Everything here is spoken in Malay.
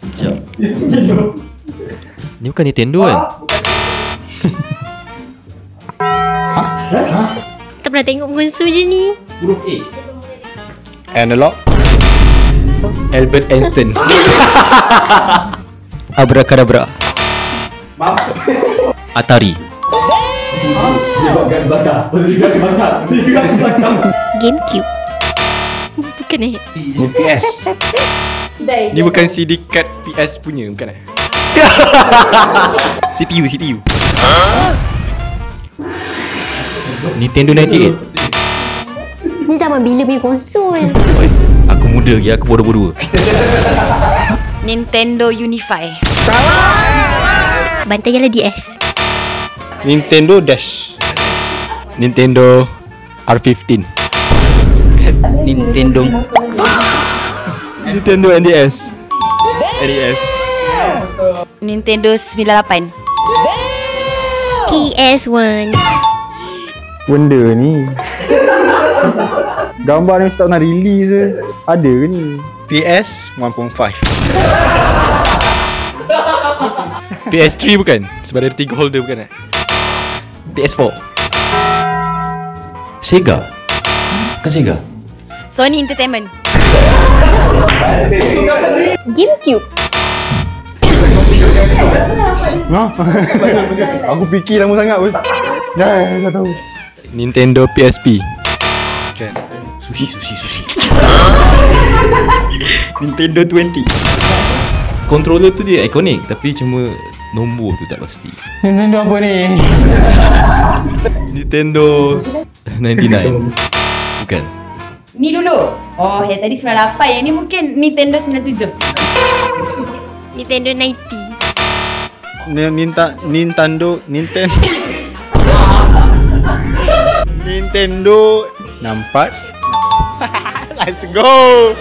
Sekejap. Ni bukan Nintendo kan? Tak pernah tengok konsol je ni. Huruf A. Analog. Albert Einstein. Abracadabra. Atari. GameCube. Bukan eh? Ni PS. Ni bukan CD card PS punya, bukan eh? CPU. Nintendo 98. Ni zaman bila punya konsol? Oi, aku muda lagi, aku bodoh-bodoh. Nintendo Unify. Bantai lah DS. Nintendo Dash. Nintendo R15. Nintendo NDS. Nintendo 98. PS1. Benda ni. Gambar ni mesti tak pernah release ke. Ada ke ni? PS 1.5. PS3 bukan? Sebab ada 3 holder bukan eh? PS4. Sega. Bukan Sega. Sony Entertainment. GameCube. Aku fikir lama sangat pun. Dah tahu. Nintendo PSP. Kan. Sushi. Nintendo 20. Controller tu dia ikonik, tapi cuma nombor tu tak pasti. Nintendo apa ni? Nintendo 99. Bukan. Ni dulu. Oh, yang tadi 98. Yang ni mungkin Nintendo 97. Nintendo 90. Nintendo 64. Let's go.